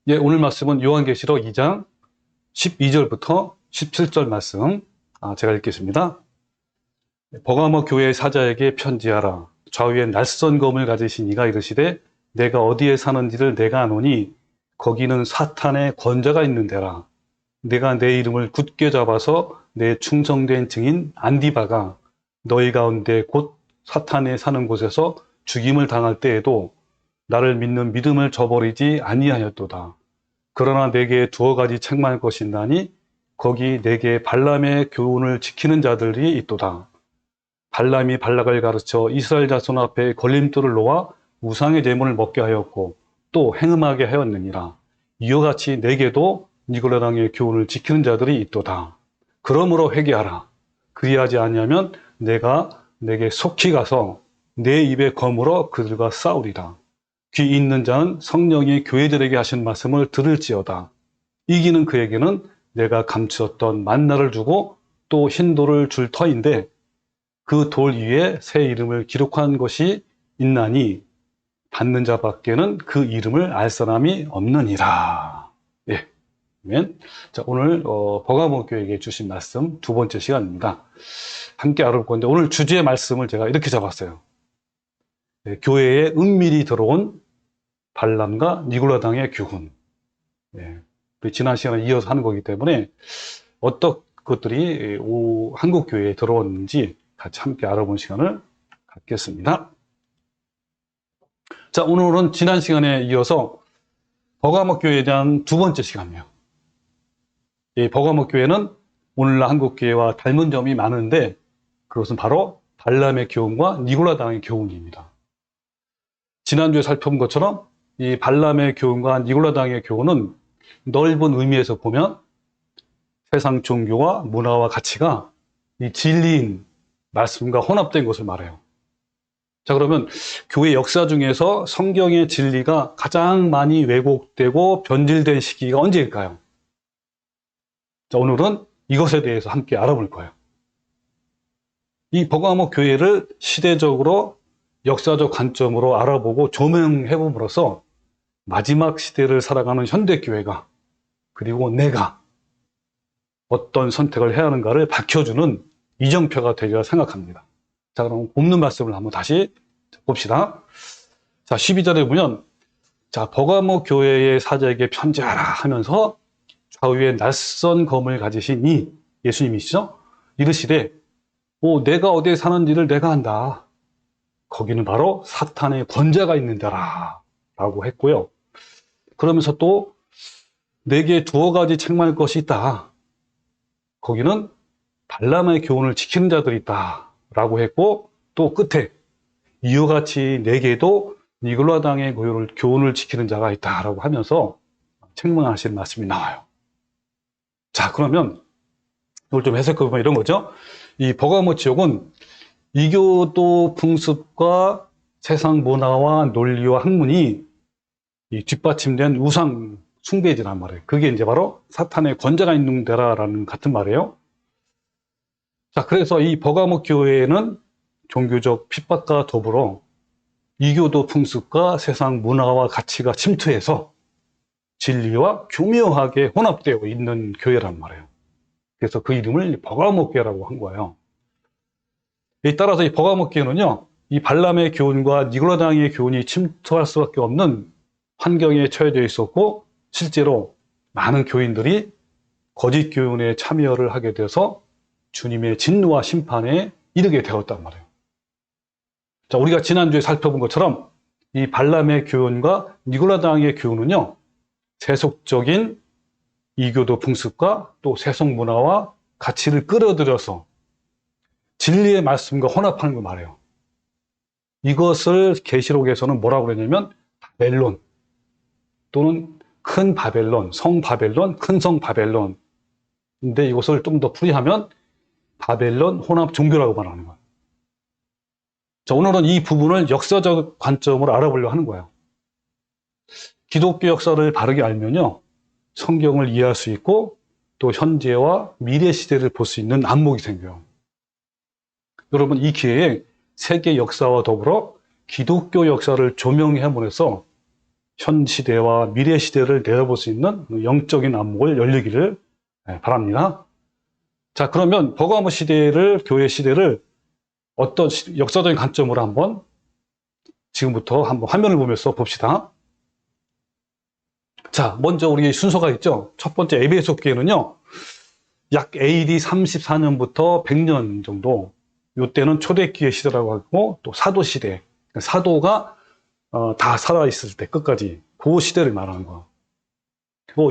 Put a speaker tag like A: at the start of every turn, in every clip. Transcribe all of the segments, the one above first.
A: 예, 오늘 말씀은 요한계시록 2장 12절부터 17절 말씀 제가 읽겠습니다. 버가모 교회 사자에게 편지하라. 좌우에 낯선 검을 가지신 이가 이르시되 내가 어디에 사는지를 내가 아노니 거기는 사탄의 권자가 있는 데라. 내가 내 이름을 굳게 잡아서 내 충성된 증인 안디바가 너희 가운데 곧 사탄에 사는 곳에서 죽임을 당할 때에도 나를 믿는 믿음을 저버리지 아니하였도다. 그러나 내게 두어 가지 책망할 것이 있나니 거기 내게 발람의 교훈을 지키는 자들이 있도다. 발람이 발락을 가르쳐 이스라엘 자손 앞에 걸림돌을 놓아 우상의 제물을 먹게 하였고 또 행음하게 하였느니라. 이와 같이 내게도 니고라당의 교훈을 지키는 자들이 있도다. 그러므로 회개하라. 그리하지 아니하면 내가 내게 속히 가서 내 입에 검으로 그들과 싸우리라. 귀 있는 자는 성령이 교회들에게 하신 말씀을 들을지어다. 이기는 그에게는 내가 감추었던 만나를 주고 또 흰 돌을 줄 터인데 그 돌 위에 새 이름을 기록한 것이 있나니 받는 자밖에는 그 이름을 알 사람이 없느니라. 예, 아멘. 자, 오늘 버가모 교회에게 주신 말씀 두 번째 시간입니다. 함께 알아볼 건데 오늘 주제의 말씀을 제가 이렇게 잡았어요. 네, 교회에 은밀히 들어온 발람과 니골라당의 교훈. 네, 지난 시간에 이어서 하는 거기 때문에 어떤 것들이 한국 교회에 들어왔는지 같이 함께 알아보는 시간을 갖겠습니다. 자, 오늘은 지난 시간에 이어서 버가모 교회에 대한 두 번째 시간이에요. 이 버가모 교회는 오늘날 한국 교회와 닮은 점이 많은데 그것은 바로 발람의 교훈과 니골라당의 교훈입니다. 지난주에 살펴본 것처럼 이 발람의 교훈과 니골라당의 교훈은 넓은 의미에서 보면 세상 종교와 문화와 가치가 이 진리인 말씀과 혼합된 것을 말해요. 자, 그러면 교회 역사 중에서 성경의 진리가 가장 많이 왜곡되고 변질된 시기가 언제일까요? 자, 오늘은 이것에 대해서 함께 알아볼 거예요. 이 버가모 교회를 시대적으로 역사적 관점으로 알아보고 조명해봄으로써 마지막 시대를 살아가는 현대교회가 그리고 내가 어떤 선택을 해야 하는가를 밝혀주는 이정표가 되리라 생각합니다. 자, 그럼 본문 말씀을 한번 다시 봅시다. 자, 12절에 보면 자, 버가모 교회의 사자에게 편지하라 하면서 좌우에 낯선 검을 가지신 이 예수님이시죠? 이르시되 내가 어디에 사는지를 내가 안다. 거기는 바로 사탄의 권자가 있는 데라 라고 했고요. 그러면서 또 내게 두어 가지 책망할 것이 있다. 거기는 발람의 교훈을 지키는 자들이 있다 라고 했고 또 끝에 이와 같이 내게도 니골라당의 교훈을 지키는 자가 있다 라고 하면서 책망하시는 말씀이 나와요. 자, 그러면 이걸 좀 해석해보면 이런 거죠. 이 버가모 지역은 이교도 풍습과 세상 문화와 논리와 학문이 이 뒷받침된 우상 숭배지란 말이에요. 그게 이제 바로 사탄의 권자가 있는 데라라는 같은 말이에요. 자, 그래서 이 버가모 교회에는 종교적 핍박과 더불어 이교도 풍습과 세상 문화와 가치가 침투해서 진리와 교묘하게 혼합되어 있는 교회란 말이에요. 그래서 그 이름을 버가모 교회라고 한 거예요. 따라서 이 버가모 교회는요, 이 발람의 교훈과 니골라당의 교훈이 침투할 수밖에 없는 환경에 처해져 있었고, 실제로 많은 교인들이 거짓 교훈에 참여를 하게 돼서 주님의 진노와 심판에 이르게 되었단 말이에요. 자, 우리가 지난주에 살펴본 것처럼 이 발람의 교훈과 니골라당의 교훈은요, 세속적인 이교도 풍습과 또 세속 문화와 가치를 끌어들여서 진리의 말씀과 혼합하는 걸 말해요. 이것을 계시록에서는 뭐라고 그러냐면 바벨론 또는 큰 바벨론, 성 바벨론, 큰 성 바벨론. 근데 이것을 좀 더 풀이하면 바벨론 혼합 종교라고 말하는 거예요. 자, 오늘은 이 부분을 역사적 관점으로 알아보려고 하는 거예요. 기독교 역사를 바르게 알면요, 성경을 이해할 수 있고 또 현재와 미래 시대를 볼 수 있는 안목이 생겨요. 여러분, 이 기회에 세계 역사와 더불어 기독교 역사를 조명해보면서 현 시대와 미래 시대를 내다볼 수 있는 영적인 안목을 열리기를 바랍니다. 자, 그러면 버가모 시대를, 교회 시대를 어떤 역사적인 관점으로 한번 지금부터 한번 화면을 보면서 봅시다. 자, 먼저 우리 순서가 있죠. 첫 번째 에베소 교회는요, 약 AD 34년부터 100년 정도, 이때는 초대교회 시대라고 하고, 또 사도 시대, 사도가 다 살아있을 때 끝까지 그 시대를 말하는 거예요.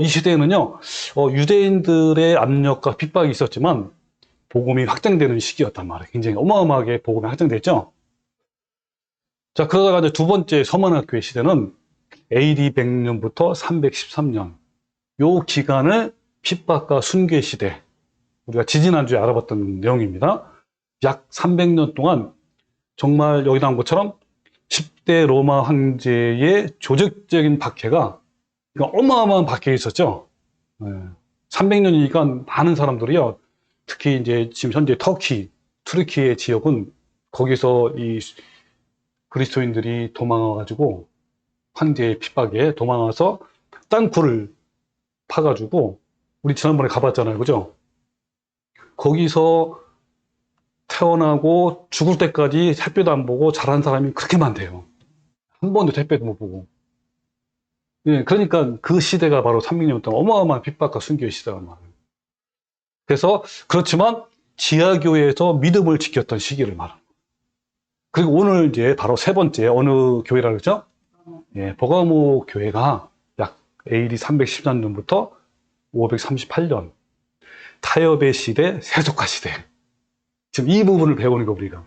A: 이 시대에는요, 유대인들의 압력과 핍박이 있었지만 복음이 확장되는 시기였단 말이에요. 굉장히 어마어마하게 복음이 확장됐죠. 자, 그러다가 이제 두 번째 서문학교의 시대는 AD 100년부터 313년, 요 기간을 핍박과 순교의 시대, 우리가 지지난주에 알아봤던 내용입니다. 약 300년 동안 정말 여기 나온 것처럼 10대 로마 황제의 조직적인 박해가, 그러니까 어마어마한 박해가 있었죠. 300년이니까 많은 사람들이요, 특히 이제 지금 현재 터키, 투르키의 지역은 거기서 이 그리스도인들이 도망와가지고 황제의 핍박에 도망와서 땅굴을 파가지고, 우리 지난번에 가봤잖아요, 그죠? 거기서 태어나고 죽을 때까지 햇볕도 안 보고 자란 사람이 그렇게 많대요. 한 번도 햇볕도 못 보고. 예, 그러니까 그 시대가 바로 300년 동안 어마어마한 핍박과 순교의 시대란 말이에요. 그래서 그렇지만 지하교회에서 믿음을 지켰던 시기를 말합니다. 그리고 오늘 이제 바로 세 번째 어느 교회라고 그러죠? 예, 버가모 교회가 약 AD 310년부터 538년 타협의 시대, 세속화 시대. 지금 이 부분을 배우는 거 우리가.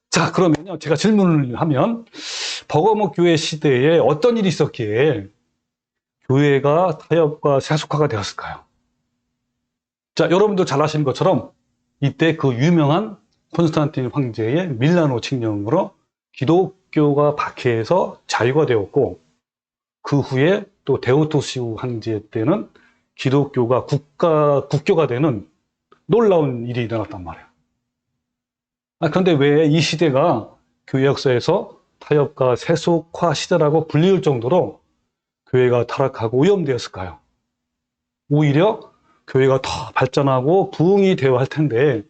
A: 자, 그러면요, 제가 질문을 하면 버가모 교회 시대에 어떤 일이 있었기에 교회가 타협과 세속화가 되었을까요? 자, 여러분도 잘 아시는 것처럼 이때 그 유명한 콘스탄틴 황제의 밀라노 칙령으로 기독교가 박해에서 자유가 되었고, 그 후에 또 데오토시우 황제 때는 기독교가 국교가 되는 놀라운 일이 일어났단 말이에요. 그런데 왜 이 시대가 교회 역사에서 타협과 세속화 시대라고 불리울 정도로 교회가 타락하고 오염되었을까요? 오히려 교회가 더 발전하고 부흥이 되어야 할 텐데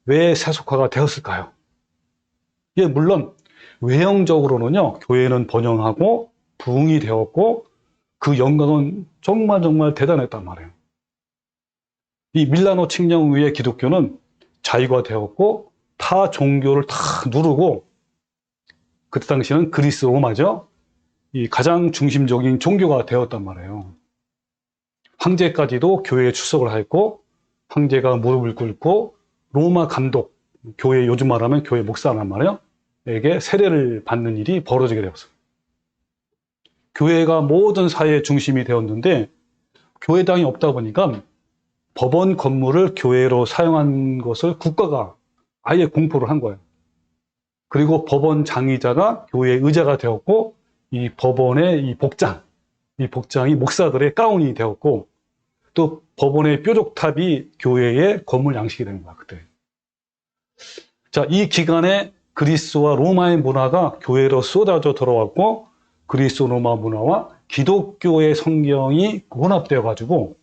A: 왜 세속화가 되었을까요? 예, 물론 외형적으로는요, 교회는 번영하고 부흥이 되었고 그 영광은 정말 정말 대단했단 말이에요. 이 밀라노 칙령 후에 기독교는 자유가 되었고 타 종교를 다 누르고, 그때 당시에는 그리스 로마죠. 이 가장 중심적인 종교가 되었단 말이에요. 황제까지도 교회에 출석을 했고, 황제가 무릎을 꿇고 로마 감독, 교회 요즘 말하면 교회 목사란 말이에요, 에게 세례를 받는 일이 벌어지게 되었어요. 교회가 모든 사회의 중심이 되었는데 교회당이 없다 보니까 법원 건물을 교회로 사용한 것을 국가가 아예 공포를 한 거예요. 그리고 법원 장의자가 교회 의자가 되었고, 이 법원의 이 복장이 목사들의 가운이 되었고, 또 법원의 뾰족탑이 교회의 건물 양식이 된 거야, 그때. 자, 이 기간에 그리스와 로마의 문화가 교회로 쏟아져 들어왔고, 그리스 로마 문화와 기독교의 성경이 혼합되어 가지고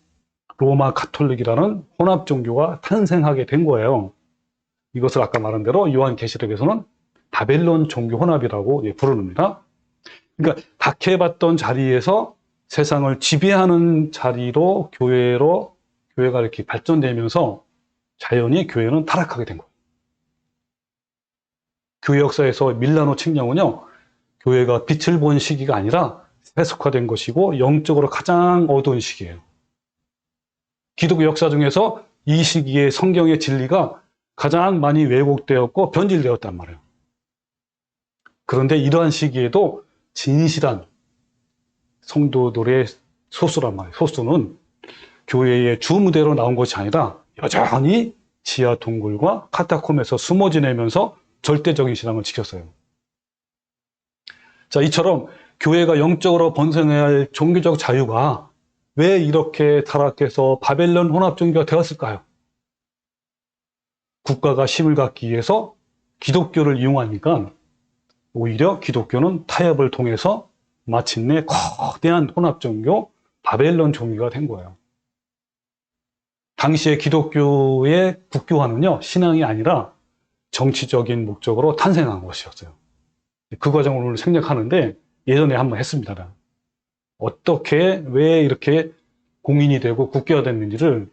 A: 로마 가톨릭이라는 혼합 종교가 탄생하게 된 거예요. 이것을 아까 말한 대로 요한계시록에서는 바벨론 종교 혼합이라고 부릅니다. 그러니까 박해받던 자리에서 세상을 지배하는 자리로 교회가 이렇게 발전되면서 자연히 교회는 타락하게 된 거예요. 교회 역사에서 밀라노 칙령은요, 교회가 빛을 본 시기가 아니라 세속화된 것이고 영적으로 가장 어두운 시기예요. 기독교 역사 중에서 이 시기에 성경의 진리가 가장 많이 왜곡되었고 변질되었단 말이에요. 그런데 이러한 시기에도 진실한 성도들의 소수란 말이에요. 소수는 교회의 주무대로 나온 것이 아니라 여전히 지하 동굴과 카타콤에서 숨어 지내면서 절대적인 신앙을 지켰어요. 자, 이처럼 교회가 영적으로 번성해야 할 종교적 자유가 왜 이렇게 타락해서 바벨론 혼합 종교가 되었을까요? 국가가 힘을 갖기 위해서 기독교를 이용하니까 오히려 기독교는 타협을 통해서 마침내 거대한 혼합종교 바벨론 종교가 된 거예요. 당시의 기독교의 국교화는요, 신앙이 아니라 정치적인 목적으로 탄생한 것이었어요. 그 과정을 오늘 생략하는데 예전에 한번 했습니다. 어떻게, 왜 이렇게 공인이 되고 국교화됐는지를,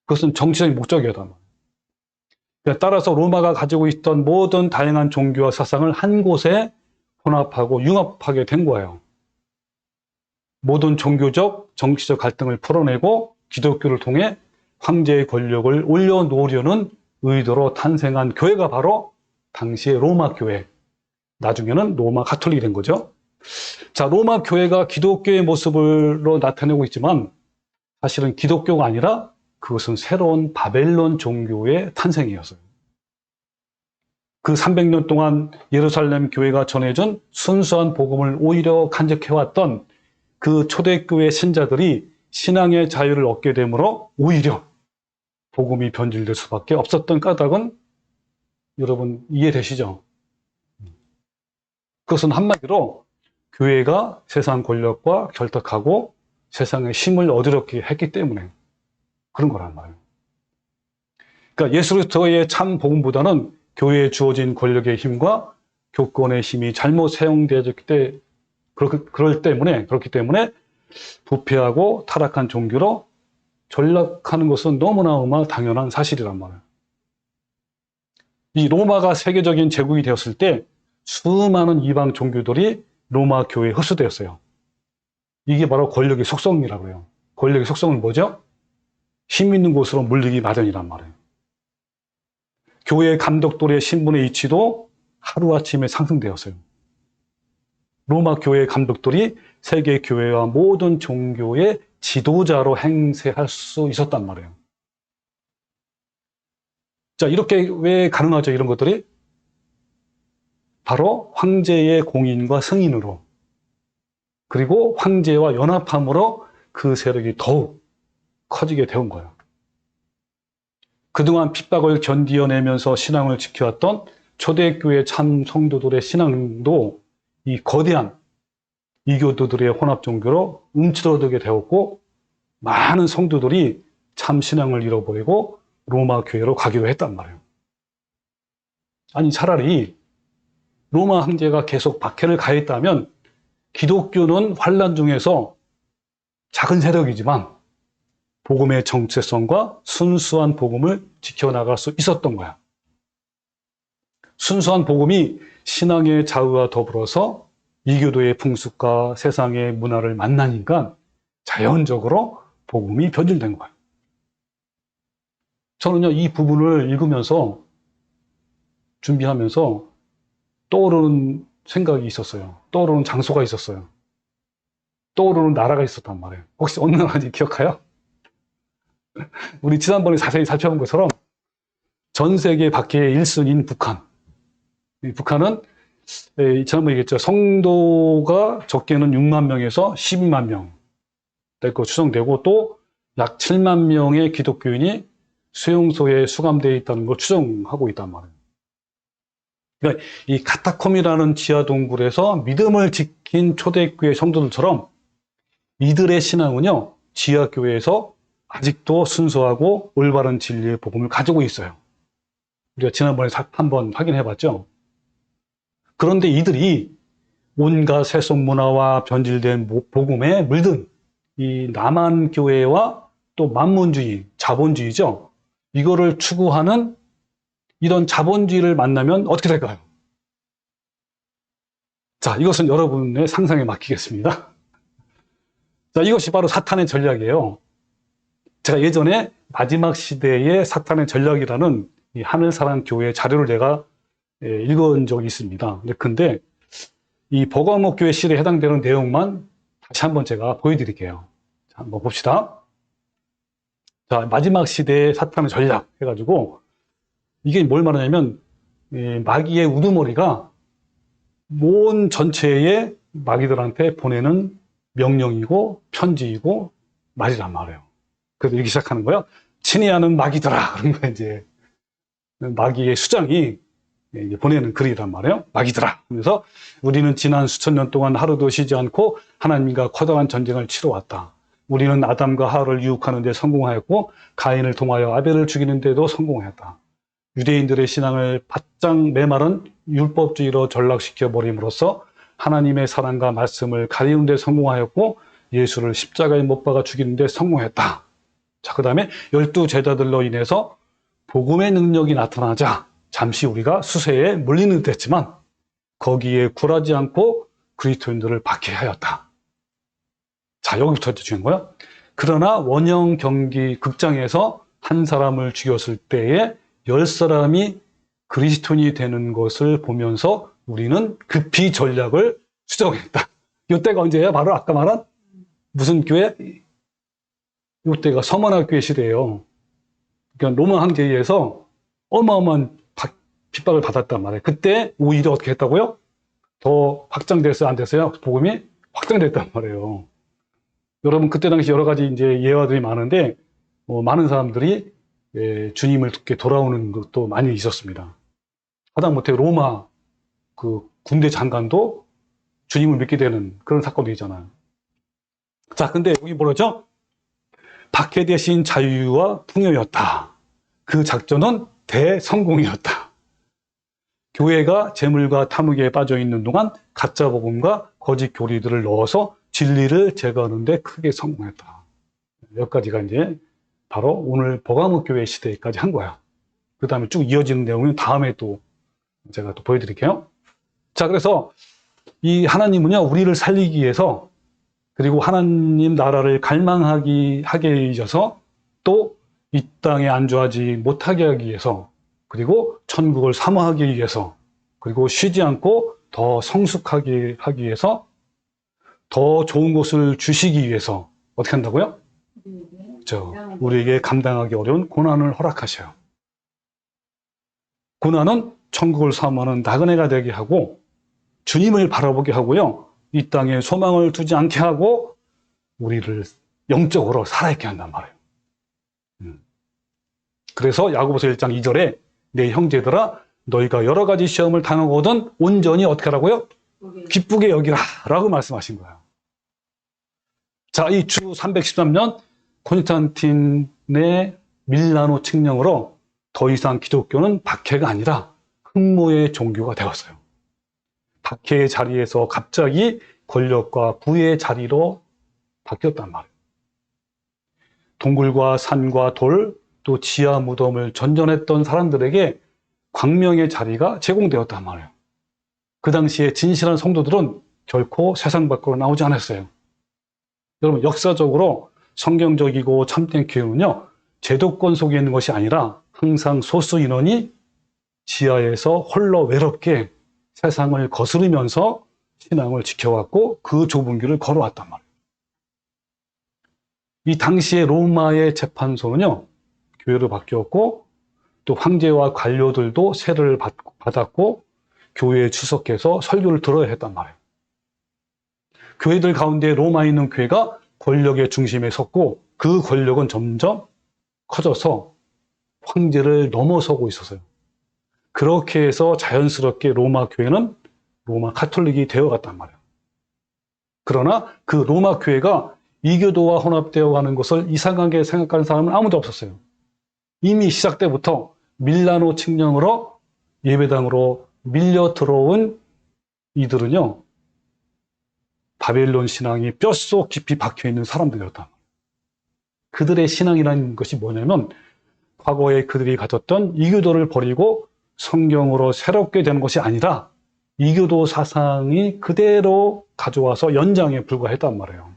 A: 그것은 정치적인 목적이었단 말이에요. 따라서 로마가 가지고 있던 모든 다양한 종교와 사상을 한 곳에 혼합하고 융합하게 된 거예요. 모든 종교적, 정치적 갈등을 풀어내고 기독교를 통해 황제의 권력을 올려놓으려는 의도로 탄생한 교회가 바로 당시의 로마 교회, 나중에는 로마 가톨릭이 된 거죠. 자, 로마 교회가 기독교의 모습으로 나타내고 있지만 사실은 기독교가 아니라 그것은 새로운 바벨론 종교의 탄생이었어요. 그 300년 동안 예루살렘 교회가 전해준 순수한 복음을 오히려 간직해왔던 그 초대교회 신자들이 신앙의 자유를 얻게 되므로 오히려 복음이 변질될 수밖에 없었던 까닭은 여러분 이해되시죠? 그것은 한마디로 교회가 세상 권력과 결탁하고 세상의 힘을 얻으려게 했기 때문에 그런 거란 말이에요. 그러니까 예수 그리스도의 참 복음보다는 교회에 주어진 권력의 힘과 교권의 힘이 잘못 사용되었기 때문에 그렇기 때문에 부패하고 타락한 종교로 전락하는 것은 너무나 당연한 사실이란 말이에요. 이 로마가 세계적인 제국이 되었을 때 수많은 이방 종교들이 로마 교회에 흡수되었어요. 이게 바로 권력의 속성이라고 해요. 권력의 속성은 뭐죠? 힘 있는 곳으로 물리기 마련이란 말이에요. 교회 감독들의 신분의 위치도 하루아침에 상승되었어요. 로마 교회 감독들이 세계 교회와 모든 종교의 지도자로 행세할 수 있었단 말이에요. 자, 이렇게 왜 가능하죠, 이런 것들이? 바로 황제의 공인과 승인으로, 그리고 황제와 연합함으로 그 세력이 더욱 커지게 되온 거예요. 그동안 핍박을 견디어내면서 신앙을 지켜왔던 초대교회 참 성도들의 신앙도 이 거대한 이교도들의 혼합 종교로 움츠러들게 되었고, 많은 성도들이 참 신앙을 잃어버리고 로마 교회로 가기도 했단 말이에요. 아니, 차라리 로마 황제가 계속 박해를 가했다면 기독교는 환란 중에서 작은 세력이지만 복음의 정체성과 순수한 복음을 지켜나갈 수 있었던 거야. 순수한 복음이 신앙의 자유와 더불어서 이교도의 풍습과 세상의 문화를 만나니까 자연적으로 복음이 변질된 거예요. 저는요, 이 부분을 읽으면서 준비하면서 떠오르는 생각이 있었어요. 떠오르는 장소가 있었어요. 떠오르는 나라가 있었단 말이에요. 혹시 어느 나라인지 기억해요? 우리 지난번에 자세히 살펴본 것처럼 전 세계 박해의 1순위인 북한. 북한은 지난번에 얘기했죠. 성도가 적게는 6만 명에서 12만 명 될 거 추정되고, 또 약 7만 명의 기독교인이 수용소에 수감되어 있다는 걸 추정하고 있단 말이에요. 그러니까 이 카타콤이라는 지하 동굴에서 믿음을 지킨 초대교회 성도들처럼 이들의 신앙은요, 지하교회에서 아직도 순수하고 올바른 진리의 복음을 가지고 있어요. 우리가 지난번에 한번 확인해 봤죠. 그런데 이들이 온갖 세속 문화와 변질된 복음에 물든 이 남한 교회와 또 만문주의, 자본주의죠. 이거를 추구하는 이런 자본주의를 만나면 어떻게 될까요? 자, 이것은 여러분의 상상에 맡기겠습니다. 자, 이것이 바로 사탄의 전략이에요. 제가 예전에 마지막 시대의 사탄의 전략이라는 이 하늘사랑 교회 자료를 제가 읽은 적이 있습니다. 근데 이 버가모 교회 시대에 해당되는 내용만 다시 한번 제가 보여드릴게요. 자, 한번 봅시다. 자, 마지막 시대의 사탄의 전략 해가지고 이게 뭘 말하냐면 마귀의 우두머리가 온 전체의 마귀들한테 보내는 명령이고 편지이고 말이란 말이에요. 그래서 이렇게 시작하는 거예요. 친애하는 마귀들아. 그런 거 이제 마귀의 수장이 이제 보내는 글이란 말이에요. 마귀들아. 그래서 우리는 지난 수천 년 동안 하루도 쉬지 않고 하나님과 커다란 전쟁을 치러왔다. 우리는 아담과 하와를 유혹하는 데 성공하였고 가인을 통하여 아벨을 죽이는 데도 성공하였다. 유대인들의 신앙을 바짝 메마른 율법주의로 전락시켜 버림으로써 하나님의 사랑과 말씀을 가리는 데 성공하였고 예수를 십자가에 못 박아 죽이는 데 성공했다. 자, 그 다음에 12제자들로 인해서 복음의 능력이 나타나자 잠시 우리가 수세에 물리는 듯 했지만 거기에 굴하지 않고 그리스도인들을 박해하였다. 자, 여기부터 중요한 거야. 그러나 원형 경기 극장에서 한 사람을 죽였을 때에 10사람이 그리스도인이 되는 것을 보면서 우리는 급히 전략을 수정했다. 이때가 언제예요? 바로 아까 말한 무슨 교회? 이때가 서머나교회 시대예요. 그러니까 로마 황제에 의해서 어마어마한 핍박을 받았단 말이에요. 그때 오히려 어떻게 했다고요? 더 확장됐어요? 안 됐어요? 복음이 확장됐단 말이에요. 여러분, 그때 당시 여러 가지 이제 예화들이 많은데, 많은 사람들이 주님을 듣게 돌아오는 것도 많이 있었습니다. 하다못해 로마 그 군대 장관도 주님을 믿게 되는 그런 사건도 있잖아요. 자, 근데 여기 뭐라죠? 박해 대신 자유와 풍요였다. 그 작전은 대성공이었다. 교회가 재물과 탐욕에 빠져 있는 동안 가짜 복음과 거짓 교리들을 넣어서 진리를 제거하는 데 크게 성공했다. 여기까지가 이제 바로 오늘 버가모 교회 시대까지 한 거야. 그 다음에 쭉 이어지는 내용은 다음에 또 제가 또 보여드릴게요. 자, 그래서 이 하나님은요, 우리를 살리기 위해서 그리고 하나님 나라를 갈망하게 해서 또 이 땅에 안주하지 못하게 하기 위해서 그리고 천국을 사모하기 위해서 그리고 쉬지 않고 더 성숙하게 하기 위해서 더 좋은 것을 주시기 위해서 어떻게 한다고요? 우리에게 감당하기 어려운 고난을 허락하셔요. 고난은 천국을 사모하는 나그네가 되게 하고 주님을 바라보게 하고요. 이 땅에 소망을 두지 않게 하고 우리를 영적으로 살아있게 한단 말이에요. 그래서 야고보서 1장 2절에 내 형제들아 너희가 여러 가지 시험을 당하거든 온전히 어떻게 하라고요? 기쁘게 여기라 라고 말씀하신 거예요. 자, 이 주 313년 콘스탄틴의 밀라노 칙령으로 더 이상 기독교는 박해가 아니라 흠모의 종교가 되었어요. 박해의 자리에서 갑자기 권력과 부의 자리로 바뀌었단 말이에요. 동굴과 산과 돌, 또 지하 무덤을 전전했던 사람들에게 광명의 자리가 제공되었단 말이에요. 그 당시에 진실한 성도들은 결코 세상 밖으로 나오지 않았어요. 여러분, 역사적으로 성경적이고 참된 교회는요, 제도권 속에 있는 것이 아니라 항상 소수 인원이 지하에서 홀로 외롭게 세상을 거스르면서 신앙을 지켜왔고 그 좁은 길을 걸어왔단 말이에요. 이 당시에 로마의 재판소는요, 교회로 바뀌었고 또 황제와 관료들도 세를 받았고 교회에 출석해서 설교를 들어야 했단 말이에요. 교회들 가운데 로마에 있는 교회가 권력의 중심에 섰고 그 권력은 점점 커져서 황제를 넘어서고 있었어요. 그렇게 해서 자연스럽게 로마 교회는 로마 카톨릭이 되어갔단 말이에요. 그러나 그 로마 교회가 이교도와 혼합되어 가는 것을 이상하게 생각하는 사람은 아무도 없었어요. 이미 시작 때부터 밀라노 칙령으로 예배당으로 밀려 들어온 이들은요, 바벨론 신앙이 뼛속 깊이 박혀있는 사람들이었다. 그들의 신앙이라는 것이 뭐냐면 과거에 그들이 가졌던 이교도를 버리고 성경으로 새롭게 되는 것이 아니라 이교도 사상이 그대로 가져와서 연장에 불과했단 말이에요.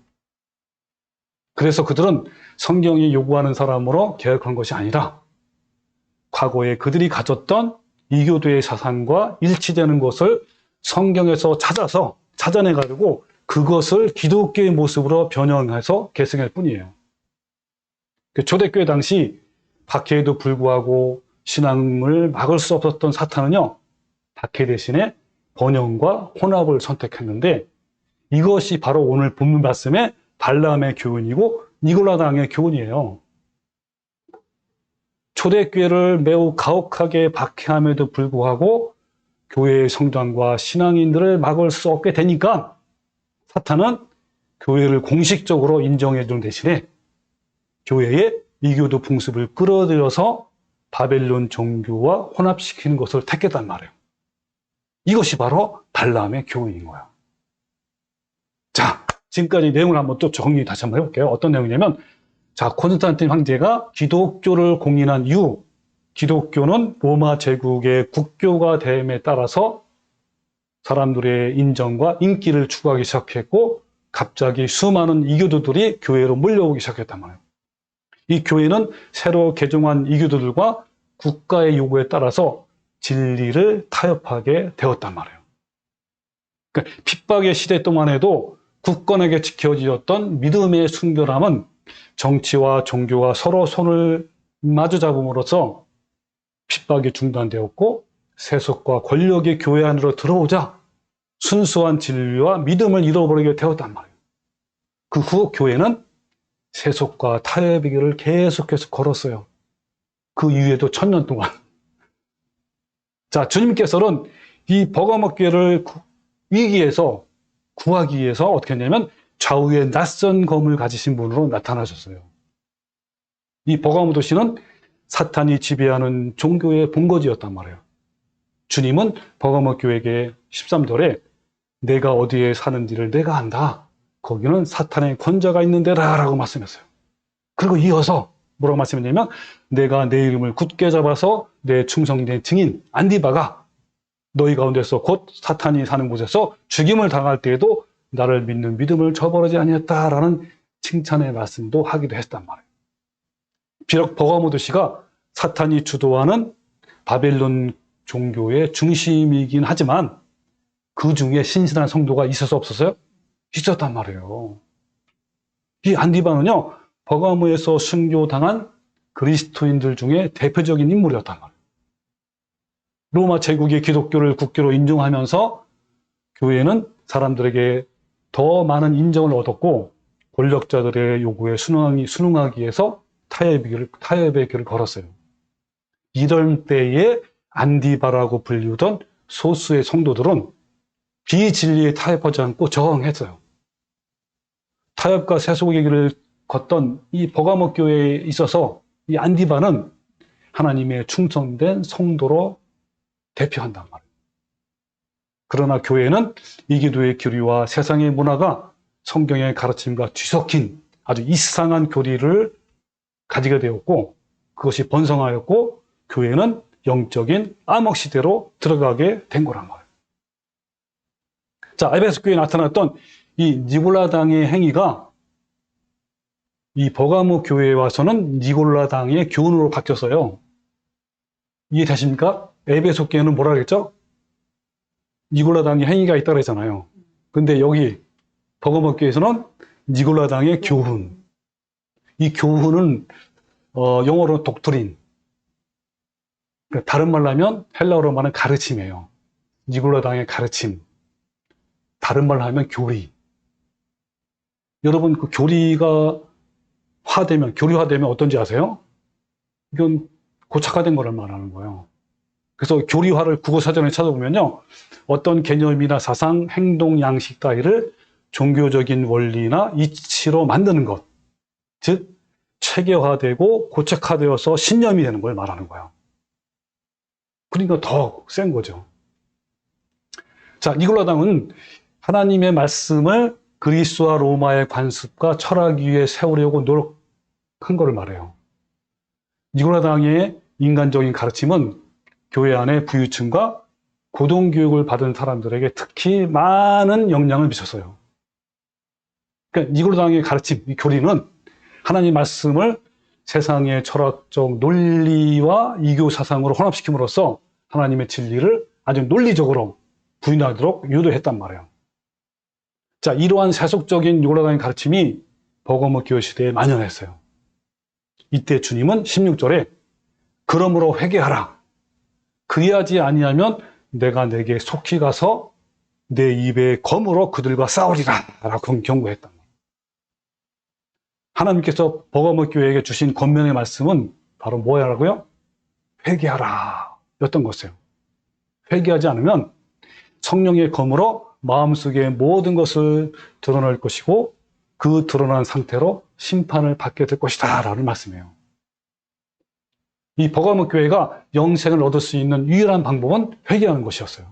A: 그래서 그들은 성경이 요구하는 사람으로 개혁한 것이 아니라 과거에 그들이 가졌던 이교도의 사상과 일치되는 것을 성경에서 찾아내가지고 그것을 기독교의 모습으로 변형해서 계승할 뿐이에요. 초대교회 당시 박해에도 불구하고 신앙을 막을 수 없었던 사탄은요, 박해 대신에 번영과 혼합을 선택했는데 이것이 바로 오늘 본문 말씀의 발람의 교훈이고 니골라당의 교훈이에요. 초대교회를 매우 가혹하게 박해함에도 불구하고 교회의 성장과 신앙인들을 막을 수 없게 되니까 사탄은 교회를 공식적으로 인정해 준 대신에 교회의 이교도 풍습을 끌어들여서 바벨론 종교와 혼합시키는 것을 택했단 말이에요. 이것이 바로 발람의 교훈인 거예요. 자, 지금까지 내용을 한번 또 정리 다시 한번 해볼게요. 어떤 내용이냐면, 자, 콘스탄틴 황제가 기독교를 공인한 이후 기독교는 로마 제국의 국교가 됨에 따라서 사람들의 인정과 인기를 추구하기 시작했고 갑자기 수많은 이교도들이 교회로 몰려오기 시작했단 말이에요. 이 교회는 새로 개종한 이교도들과 국가의 요구에 따라서 진리를 타협하게 되었단 말이에요. 그러니까 핍박의 시대 동안 해도 국권에게 지켜지었던 믿음의 순결함은 정치와 종교가 서로 손을 마주 잡음으로써 핍박이 중단되었고 세속과 권력이 교회 안으로 들어오자 순수한 진리와 믿음을 잃어버리게 되었단 말이에요. 그 후 교회는 세속과 타협의 길을 계속해서 걸었어요. 그 이후에도 1000년 동안. 자, 주님께서는 이 버가모 교회를 위기에서 구하기 위해서 어떻게 했냐면 좌우에 낯선 검을 가지신 분으로 나타나셨어요. 이 버가모 도시는 사탄이 지배하는 종교의 본거지였단 말이에요. 주님은 버가모 교회에게 13절에 내가 어디에 사는지를 내가 안다. 거기는 사탄의 권자가 있는 데라 라고 말씀했어요. 그리고 이어서 뭐라고 말씀했냐면 내가 내 이름을 굳게 잡아서 내 충성된 증인 안디바가 너희 가운데서 곧 사탄이 사는 곳에서 죽임을 당할 때에도 나를 믿는 믿음을 저버리지 아니했다라는 칭찬의 말씀도 하기도 했단 말이에요. 비록 버가모 도시가 사탄이 주도하는 바벨론 종교의 중심이긴 하지만 그 중에 신실한 성도가 있어서 없었어요? 있었단 말이에요. 이 안디바는요, 버가모에서 순교당한 그리스도인들 중에 대표적인 인물이었단 말이에요. 로마 제국이 기독교를 국교로 인정하면서 교회는 사람들에게 더 많은 인정을 얻었고 권력자들의 요구에 순응하기 위해서 타협의 길을 걸었어요. 이런 때에 안디바라고 불리우던 소수의 성도들은 비진리에 타협하지 않고 저항했어요. 타협과 세속의 길을 걷던 이 버가모 교회에 있어서 이 안디바는 하나님의 충성된 성도로 대표한단 말이에요. 그러나 교회는 이기도의 교리와 세상의 문화가 성경의 가르침과 뒤섞인 아주 이상한 교리를 가지게 되었고 그것이 번성하였고 교회는 영적인 암흑 시대로 들어가게 된 거란 말이에요. 자, 에베소 교회에 나타났던 이 니골라당의 행위가 이 버가모 교회에 와서는 니골라당의 교훈으로 바뀌었어요. 이해되십니까? 에베소 교회는 뭐라 그랬죠? 니골라당의 행위가 있다고 했잖아요. 근데 여기 버가모 교회에서는 니골라당의 교훈. 이 교훈은 영어로 독트린. 그러니까 다른 말로 하면 헬라어로 말하는 가르침이에요. 니골라당의 가르침. 다른 말로 하면 교리. 여러분 그 교리화되면 어떤지 아세요? 이건 고착화된 거를 말하는 거예요. 그래서 교리화를 국어사전에 찾아보면요. 어떤 개념이나 사상, 행동, 양식 따위를 종교적인 원리나 이치로 만드는 것. 즉, 체계화되고 고착화되어서 신념이 되는 걸 말하는 거예요. 그러니까 더 센 거죠. 자, 니골라당은 하나님의 말씀을 그리스와 로마의 관습과 철학 위에 세우려고 노력한 것을 말해요. 니골라당의 인간적인 가르침은 교회 안에 부유층과 고등교육을 받은 사람들에게 특히 많은 영향을 미쳤어요. 그러니까 니골라당의 가르침, 이 교리는 하나님 말씀을 세상의 철학적 논리와 이교 사상으로 혼합시킴으로써 하나님의 진리를 아주 논리적으로 부인하도록 유도했단 말이에요. 자, 이러한 세속적인 니골라당의 가르침이 버가모 교회 시대에 만연했어요. 이때 주님은 16절에 그러므로 회개하라. 그리하지 아니하면 내가 내게 속히 가서 내 입의 검으로 그들과 싸우리라 라고 경고했단 말이에요. 하나님께서 버가모 교회에게 주신 권면의 말씀은 바로 뭐라고요? 회개하라 였던 것이에요. 회개하지 않으면 성령의 검으로 마음속의 모든 것을 드러낼 것이고 그 드러난 상태로 심판을 받게 될 것이다 라는 말씀이에요. 이 버가모 교회가 영생을 얻을 수 있는 유일한 방법은 회개하는 것이었어요.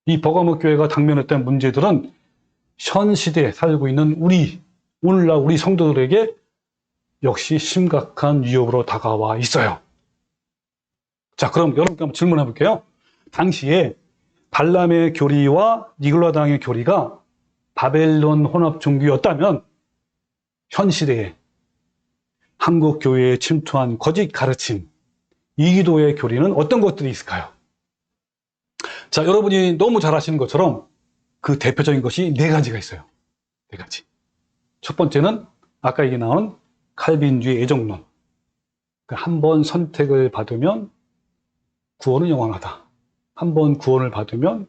A: 이 버가모 교회가 당면했던 문제들은 현 시대에 살고 있는 오늘날 우리 성도들에게 역시 심각한 위협으로 다가와 있어요. 자, 그럼 여러분께 한번 질문해 볼게요. 당시에 발람의 교리와 니골라당의 교리가 바벨론 혼합 종교였다면 현 시대에 한국 교회에 침투한 거짓 가르침, 이기도의 교리는 어떤 것들이 있을까요? 자, 여러분이 너무 잘 아시는 것처럼 그 대표적인 것이 네 가지가 있어요. 네 가지. 첫 번째는 아까 얘기 나온 칼빈주의 애정론. 한 번 선택을 받으면 구원은 영원하다. 한 번 구원을 받으면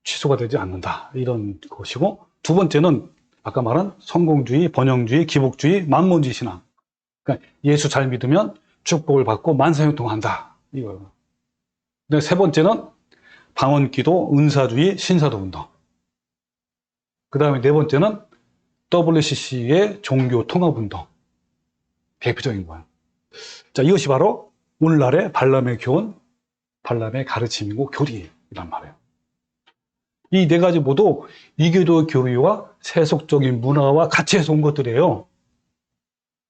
A: 취소가 되지 않는다. 이런 것이고, 두 번째는 아까 말한 성공주의, 번영주의, 기복주의, 만몬주의 신앙. 그러니까 예수 잘 믿으면 축복을 받고 만사형통한다. 이거예요. 근데 세 번째는 방언기도, 은사주의, 신사도 운동. 그 다음에 네 번째는 WCC의 종교 통합 운동. 대표적인 거예요. 자, 이것이 바로 오늘날의 발람의 교훈, 발람의 가르침이고 교리란 말이에요. 이 네 가지 모두 이교도 교리와 세속적인 문화와 가치에서 온 것들이에요.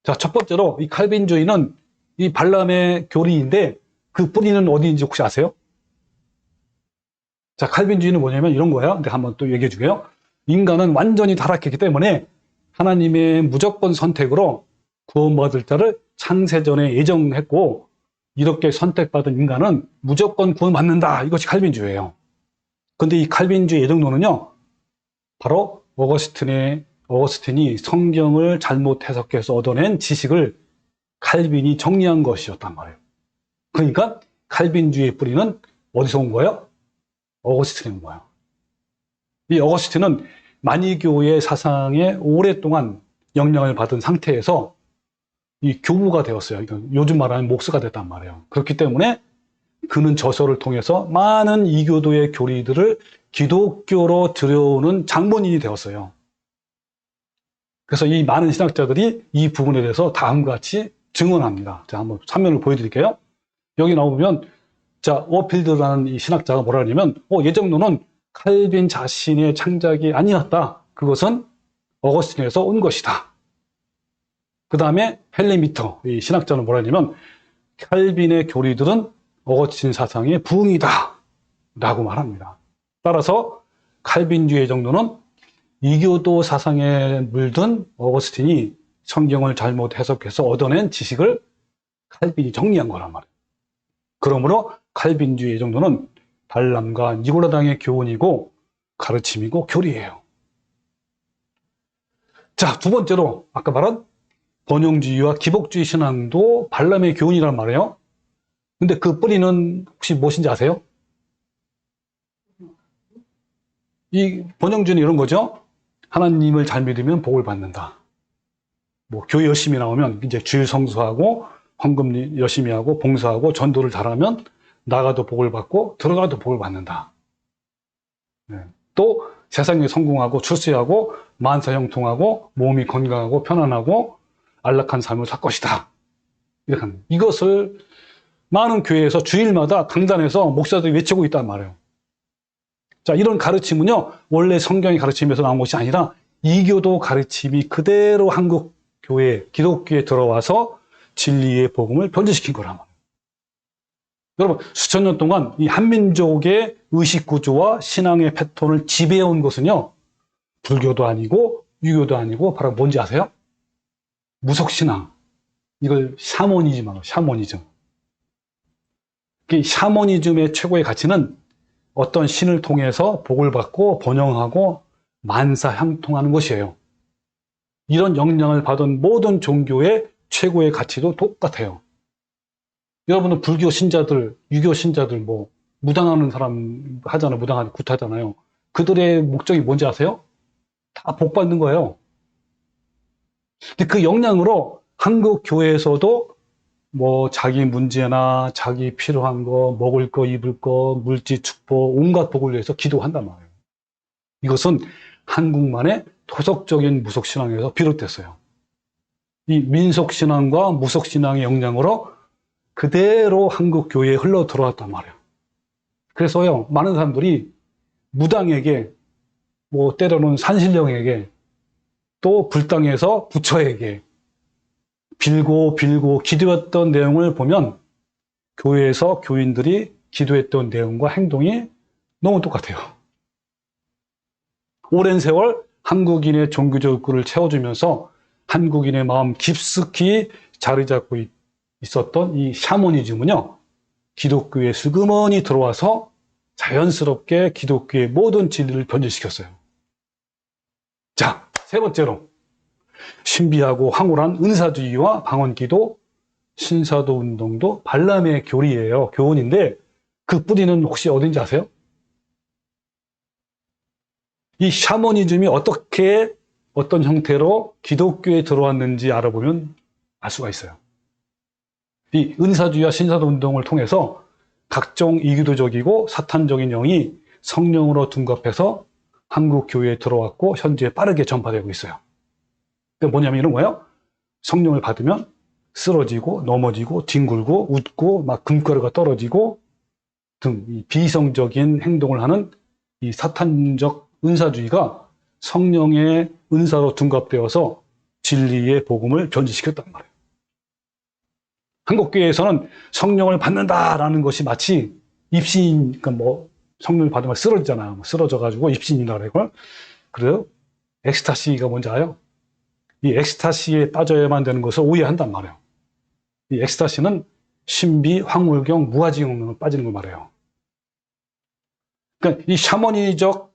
A: 자, 첫 번째로 이 칼빈주의는 이 발람의 교리인데 그 뿌리는 어디인지 혹시 아세요? 자, 칼빈주의는 뭐냐면 이런 거예요. 근데 한번 또 얘기해 주게요. 인간은 완전히 타락했기 때문에 하나님의 무조건 선택으로 구원받을 자를 창세전에 예정했고 이렇게 선택받은 인간은 무조건 구원받는다. 이것이 칼빈주의예요. 근데 이 칼빈주의 예정론은요, 바로 어거스틴이 성경을 잘못 해석해서 얻어낸 지식을 칼빈이 정리한 것이었단 말이에요. 그러니까 칼빈주의의 뿌리는 어디서 온 거예요? 어거스틴에 온 거예요. 이 어거스틴은 만이교의 사상에 오랫동안 영향을 받은 상태에서 이 교부가 되었어요. 요즘 말하는 목사가 됐단 말이에요. 그렇기 때문에 그는 저서를 통해서 많은 이교도의 교리들을 기독교로 들여오는 장본인이 되었어요. 그래서 이 많은 신학자들이 이 부분에 대해서 다음과 같이 증언합니다. 자, 한번 화면을 보여드릴게요. 여기 나오면, 자, 워필드라는 이 신학자가 뭐라 하냐면, 예정론은 칼빈 자신의 창작이 아니었다. 그것은 어거스틴에서 온 것이다. 그 다음에 헬레미터, 이 신학자는 뭐라 하냐면, 칼빈의 교리들은 어거스틴 사상의 부흥이다. 라고 말합니다. 따라서 칼빈주의 정도는 이교도 사상에 물든 어거스틴이 성경을 잘못 해석해서 얻어낸 지식을 칼빈이 정리한 거란 말이에요. 그러므로 칼빈주의 정도는 발람과 니골라당의 교훈이고 가르침이고 교리예요. 자, 두 번째로 아까 말한 번영주의와 기복주의 신앙도 발람의 교훈이란 말이에요. 근데 그 뿌리는 혹시 무엇인지 아세요? 이 번영주의는 이런 거죠. 하나님을 잘 믿으면 복을 받는다. 뭐 교회 열심히 나오면 이제 주일 성수하고 헌금 열심히 하고 봉사하고 전도를 잘하면 나가도 복을 받고 들어가도 복을 받는다. 네. 또 세상에 성공하고 출세하고 만사형통하고 몸이 건강하고 편안하고 안락한 삶을 살 것이다. 이렇게 합니다. 이것을 많은 교회에서 주일마다 강단에서 목사들이 외치고 있단 말이에요. 자, 이런 가르침은요, 원래 성경의 가르침에서 나온 것이 아니라 이교도 가르침이 그대로 한국 교회, 기독교에 들어와서 진리의 복음을 변질시킨 거란 말이에요. 여러분, 수천 년 동안 이 한민족의 의식 구조와 신앙의 패턴을 지배해온 것은요, 불교도 아니고 유교도 아니고 바로 뭔지 아세요? 무속신앙. 이걸 샤머니즘이라고, 샤머니즘. 이 샤머니즘의 최고의 가치는 어떤 신을 통해서 복을 받고 번영하고 만사형통하는 것이에요. 이런 영향을 받은 모든 종교의 최고의 가치도 똑같아요. 여러분은 불교 신자들, 유교 신자들 뭐 무당하는 사람 하잖아요. 무당하는 굿하잖아요. 그들의 목적이 뭔지 아세요? 다 복 받는 거예요. 근데 그 영향으로 한국 교회에서도 뭐 자기 문제나 자기 필요한 거, 먹을 거, 입을 거, 물질 축복, 온갖 복을 위해서 기도한단 말이에요. 이것은 한국만의 토속적인 무속신앙에서 비롯됐어요. 이 민속신앙과 무속신앙의 영향으로 그대로 한국 교회에 흘러 들어왔단 말이에요. 그래서요, 많은 사람들이 무당에게, 뭐 때로는 산신령에게, 또 불당에서 부처에게 빌고 기도했던 내용을 보면 교회에서 교인들이 기도했던 내용과 행동이 너무 똑같아요. 오랜 세월 한국인의 종교적 욕구를 채워주면서 한국인의 마음 깊숙이 자리 잡고 있었던 이 샤머니즘은요, 기독교에 슬그머니 들어와서 자연스럽게 기독교의 모든 진리를 변질시켰어요. 자, 세 번째로 신비하고 황홀한 은사주의와 방언기도, 신사도 운동도 발람의 교리예요. 교훈인데 그 뿌리는 혹시 어딘지 아세요? 이 샤머니즘이 어떻게 어떤 형태로 기독교에 들어왔는지 알아보면 알 수가 있어요. 이 은사주의와 신사도 운동을 통해서 각종 이기도적이고 사탄적인 영이 성령으로 둔갑해서 한국 교회에 들어왔고 현재 빠르게 전파되고 있어요. 그게 뭐냐면 이런 거예요. 성령을 받으면 쓰러지고 넘어지고 뒹굴고 웃고 막 금가루가 떨어지고 등 이 비이성적인 행동을 하는 이 사탄적 은사주의가 성령의 은사로 둔갑되어서 진리의 복음을 변질시켰단 말이에요. 한국교회에서는 성령을 받는다라는 것이 마치 입신, 그러니까 뭐 성령을 받으면 쓰러지잖아요. 뭐 쓰러져가지고 입신이라 그래요. 그래요? 엑스타시가 뭔지 알아요? 이 엑스타시에 빠져야만 되는 것을 오해한단 말이에요. 이 엑스타시는 신비, 황홀경, 무아지경에 빠지는 걸 말해요. 그러니까 이 샤머니적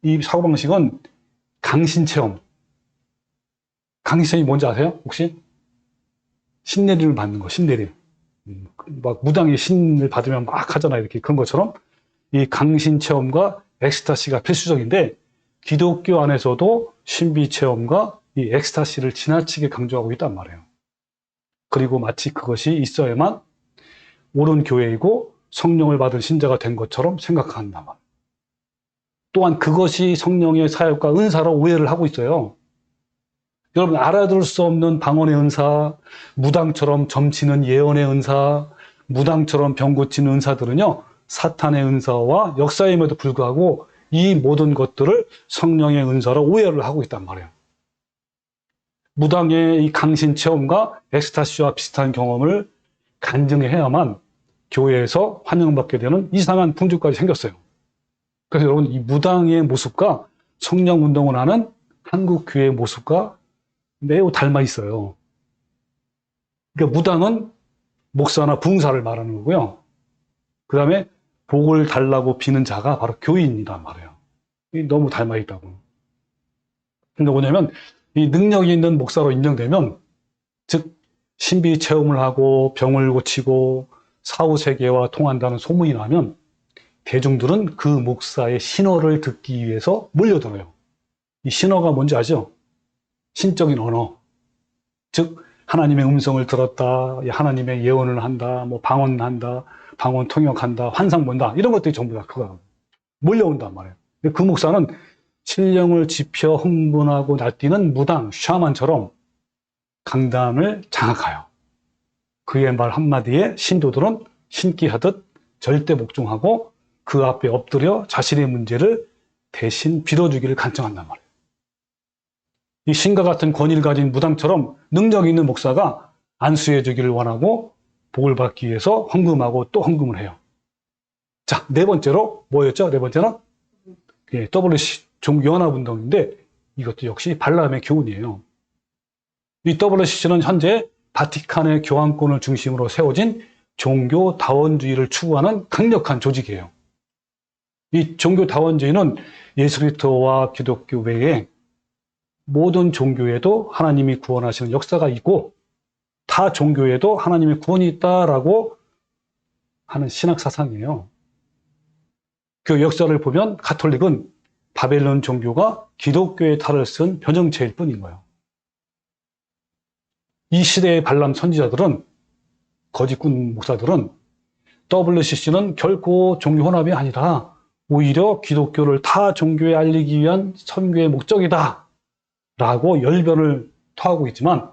A: 이 사고방식은 강신체험. 강신체험이 뭔지 아세요? 혹시? 신내림을 받는 거, 신내림. 막 무당이 신을 받으면 막 하잖아요. 이렇게 그런 것처럼 이 강신체험과 엑스타시가 필수적인데 기독교 안에서도 신비체험과 이 엑스타시를 지나치게 강조하고 있단 말이에요. 그리고 마치 그것이 있어야만 옳은 교회이고 성령을 받은 신자가 된 것처럼 생각한단 말이에요. 또한 그것이 성령의 사역과 은사로 오해를 하고 있어요. 여러분 알아들 수 없는 방언의 은사, 무당처럼 점치는 예언의 은사, 무당처럼 병 고치는 은사들은요, 사탄의 은사와 역사임에도 불구하고 이 모든 것들을 성령의 은사로 오해를 하고 있단 말이에요. 무당의 이 강신 체험과 엑스타시와 비슷한 경험을 간증해야만 교회에서 환영받게 되는 이상한 풍조까지 생겼어요. 그래서 여러분 이 무당의 모습과 성령 운동을 하는 한국 교회의 모습과 매우 닮아 있어요. 그러니까 무당은 목사나 부흥사를 말하는 거고요. 그 다음에 복을 달라고 비는 자가 바로 교인이란 말이에요. 너무 닮아 있다고. 근데 뭐냐면 이 능력이 있는 목사로 인정되면, 즉 신비 체험을 하고 병을 고치고 사후 세계와 통한다는 소문이 나면 대중들은 그 목사의 신어를 듣기 위해서 몰려들어요. 이 신어가 뭔지 아죠? 신적인 언어. 즉 하나님의 음성을 들었다, 하나님의 예언을 한다, 뭐 방언한다, 방언 통역한다, 환상 본다, 이런 것들이 전부 다 그거 몰려온단 말이에요. 그 목사는 신령을 지펴 흥분하고 날뛰는 무당, 샤만처럼 강단을 장악하여 그의 말 한마디에 신도들은 신기하듯 절대 복종하고 그 앞에 엎드려 자신의 문제를 대신 빌어주기를 간청한단 말이에요. 이 신과 같은 권위를 가진 무당처럼 능력 있는 목사가 안수해 주기를 원하고 복을 받기 위해서 헌금하고 또 헌금을 해요. 자, 네 번째로 뭐였죠? 네 번째는 WC 종교연합운동인데 이것도 역시 발람의 교훈이에요. 이 WCC는 현재 바티칸의 교황권을 중심으로 세워진 종교다원주의를 추구하는 강력한 조직이에요. 이 종교다원주의는 예수 그리스도와 기독교 외에 모든 종교에도 하나님이 구원하시는 역사가 있고 타 종교에도 하나님의 구원이 있다라고 하는 신학 사상이에요. 그 역사를 보면 가톨릭은 바벨론 종교가 기독교의 탈을 쓴 변형체일 뿐인 거예요. 이 시대의 발람 선지자들은 거짓꾼 목사들은 WCC는 결코 종교 혼합이 아니라 오히려 기독교를 타 종교에 알리기 위한 선교의 목적이다 라고 열변을 토하고 있지만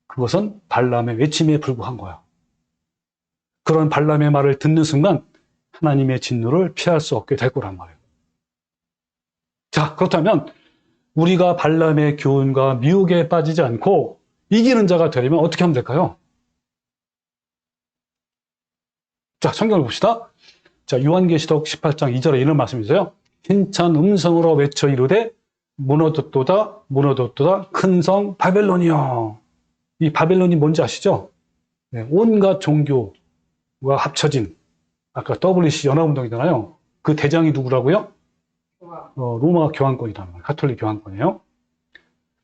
A: 그것은 발람의 외침에 불과한 거야. 그런 발람의 말을 듣는 순간 하나님의 진노를 피할 수 없게 될 거란 말이에요. 자, 그렇다면 우리가 발람의 교훈과 미혹에 빠지지 않고 이기는 자가 되려면 어떻게 하면 될까요? 자, 성경을 봅시다. 자, 요한계시록 18장 2절에 이런 말씀이세요. 힘찬 음성으로 외쳐 이르되 무너졌도다 무너졌도다 큰 성 바벨론이여. 이 바벨론이 뭔지 아시죠? 네, 온갖 종교가 합쳐진 아까 WC 연합운동이잖아요. 그 대장이 누구라고요? 로마 교황권이라는 거예요. 가톨릭 교황권이에요.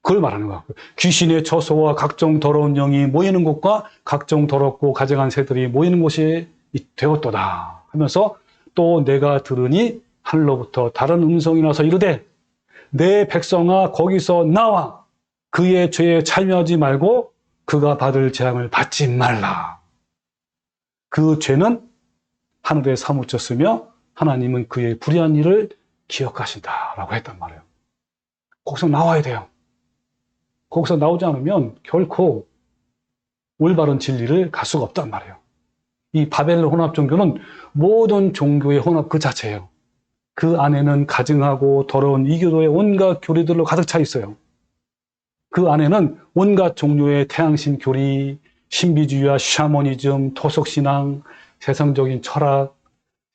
A: 그걸 말하는 거야. 귀신의 처소와 각종 더러운 영이 모이는 곳과 각종 더럽고 가증한 새들이 모이는 곳이 되었도다 하면서 또 내가 들으니 하늘로부터 다른 음성이 나서 이르되 내 백성아 거기서 나와 그의 죄에 참여하지 말고 그가 받을 재앙을 받지 말라. 그 죄는 하늘에 사무쳤으며 하나님은 그의 불의한 일을 기억하신다라고 했단 말이에요. 거기서 나와야 돼요. 거기서 나오지 않으면 결코 올바른 진리를 갈 수가 없단 말이에요. 이 바벨론 혼합 종교는 모든 종교의 혼합 그 자체예요. 그 안에는 가증하고 더러운 이교도의 온갖 교리들로 가득 차 있어요. 그 안에는 온갖 종류의 태양신 교리, 신비주의와 샤머니즘, 토속신앙, 세상적인 철학,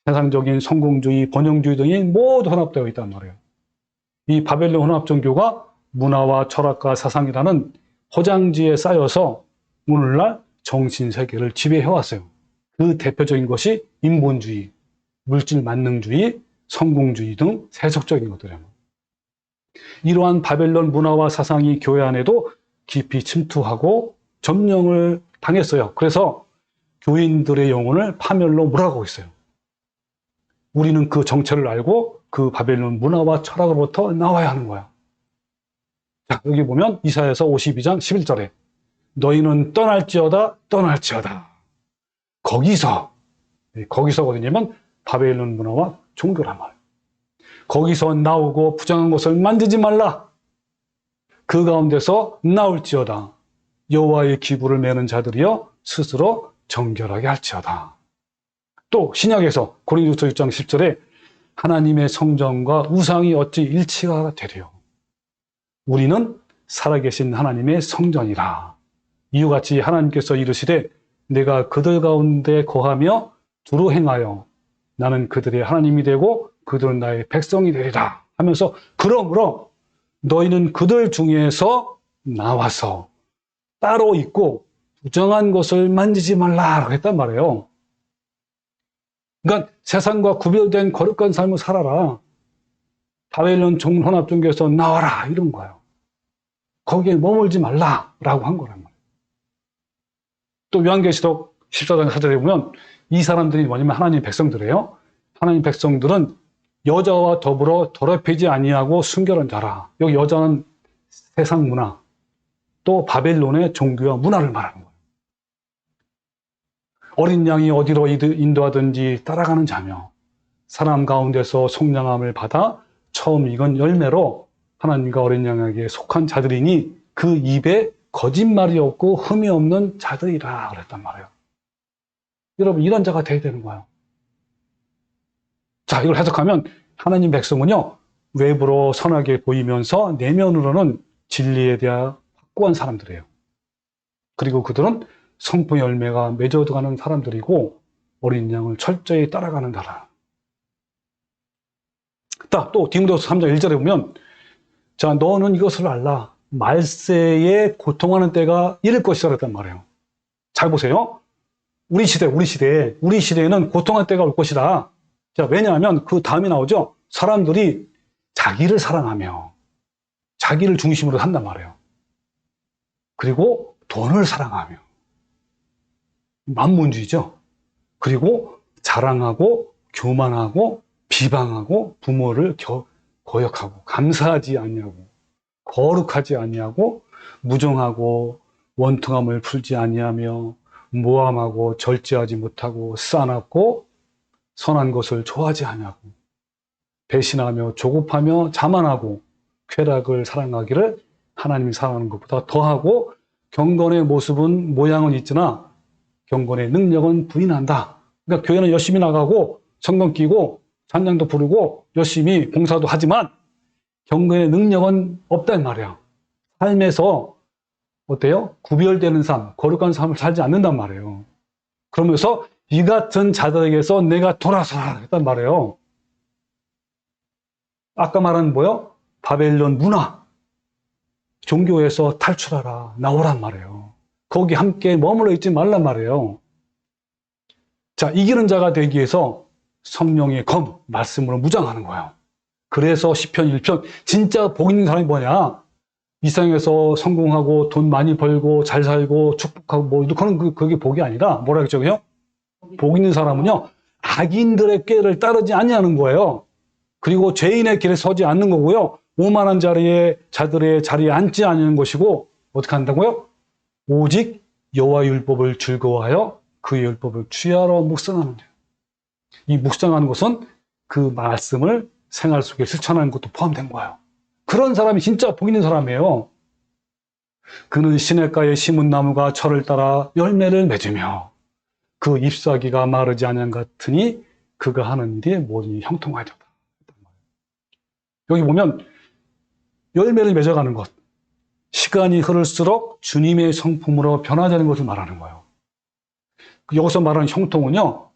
A: 세상적인 성공주의, 번영주의 등이 모두 혼합되어 있단 말이에요. 이 바벨론 혼합 종교가 문화와 철학과 사상이라는 포장지에 쌓여서 오늘날 정신세계를 지배해왔어요. 그 대표적인 것이 인본주의, 물질 만능주의, 성공주의 등 세속적인 것들이에요. 이러한 바벨론 문화와 사상이 교회 안에도 깊이 침투하고 점령을 당했어요. 그래서 교인들의 영혼을 파멸로 몰아가고 있어요. 우리는 그 정체를 알고 그 바벨론 문화와 철학으로부터 나와야 하는 거야. 자, 여기 보면 이사야서 52장 11절에 너희는 떠날지어다 떠날지어다. 거기서 어디냐면 바벨론 문화와 종교란 말이에요. 거기서 나오고 부정한 것을 만지지 말라. 그 가운데서 나올지어다. 여호와의 기부를 매는 자들이여 스스로 정결하게 할지어다. 또 신약에서 고린도서 6장 10절에 하나님의 성전과 우상이 어찌 일치가 되리요. 우리는 살아계신 하나님의 성전이라. 이유같이 하나님께서 이르시되 내가 그들 가운데 거하며 두루 행하여 나는 그들의 하나님이 되고 그들은 나의 백성이 되리라 하면서 그러므로 너희는 그들 중에서 나와서 따로 있고 부정한 것을 만지지 말라라고 했단 말이에요. 그러니까 세상과 구별된 거룩한 삶을 살아라. 바벨론 혼합종교에서 나와라 이런 거예요. 거기에 머물지 말라라고 한 거란 말이에요. 또 요한계시록 14장 4절에 보면 이 사람들이 뭐냐면 하나님 백성들이에요. 하나님 백성들은 여자와 더불어 더럽히지 아니하고 순결한 자라. 여기 여자는 세상 문화, 또 바벨론의 종교와 문화를 말하는 거예요. 어린 양이 어디로 인도하든지 따라가는 자며 사람 가운데서 속량함을 받아 처음 익은 열매로 하나님과 어린 양에게 속한 자들이니 그 입에 거짓말이 없고 흠이 없는 자들이라 그랬단 말이에요. 여러분 이런 자가 돼야 되는 거예요. 자, 이걸 해석하면 하나님 백성은요 외부로 선하게 보이면서 내면으로는 진리에 대한 확고한 사람들이에요. 그리고 그들은 성품 열매가 맺어가는 사람들이고 어린 양을 철저히 따라가는 자라. 또 디모데후서 3장 1절에 보면 자 너는 이것을 알라. 말세에 고통하는 때가 이를 것이라 그랬단 말이에요. 잘 보세요. 우리 시대에는 고통할 때가 올 것이다. 자, 왜냐하면 그 다음에 나오죠. 사람들이 자기를 사랑하며 자기를 중심으로 산단 말이에요. 그리고 돈을 사랑하며 만문주의죠. 그리고 자랑하고 교만하고 비방하고 부모를 거역하고 감사하지 아니하고 거룩하지 아니하고 무정하고 원통함을 풀지 아니하며 모함하고 절제하지 못하고 싸납고 선한 것을 좋아하지 않냐고 배신하며 조급하며 자만하고 쾌락을 사랑하기를 하나님이 사랑하는 것보다 더하고 경건의 모습은 모양은 있으나 경건의 능력은 부인한다. 그러니까 교회는 열심히 나가고 성경 끼고 찬양도 부르고 열심히 봉사도 하지만 경건의 능력은 없단 말이야. 삶에서 어때요? 구별되는 삶, 거룩한 삶을 살지 않는단 말이에요. 그러면서 이 같은 자들에게서 내가 돌아서라 했단 말이에요. 아까 말한 뭐요? 바벨론 문화, 종교에서 탈출하라, 나오란 말이에요. 거기 함께 머물러 있지 말란 말이에요. 자, 이기는 자가 되기 위해서 성령의 검, 말씀으로 무장하는 거예요. 그래서 시편 1편, 진짜 복 있는 사람이 뭐냐? 이 세상에서 성공하고 돈 많이 벌고 잘 살고 축복하고 뭐 그게 복이 아니라 뭐라 그랬죠? 복 있는 사람은요, 악인들의 꾀를 따르지 아니하는 거예요. 그리고 죄인의 길에 서지 않는 거고요. 오만한 자들의 자리에 앉지 않는 것이고 어떻게 한다고요? 오직 여호와 율법을 즐거워하여 그의 율법을 취하러 묵상하는 거예요. 이 묵상하는 것은 그 말씀을 생활 속에 실천하는 것도 포함된 거예요. 그런 사람이 진짜 복 있는 사람이에요. 그는 시냇가에 심은 나무가 철을 따라 열매를 맺으며 그 잎사귀가 마르지 않은 같으니 그가 하는 일이 모든 일이 형통하리로다. 여기 보면 열매를 맺어가는 것, 시간이 흐를수록 주님의 성품으로 변화되는 것을 말하는 거예요. 여기서 말하는 형통은요,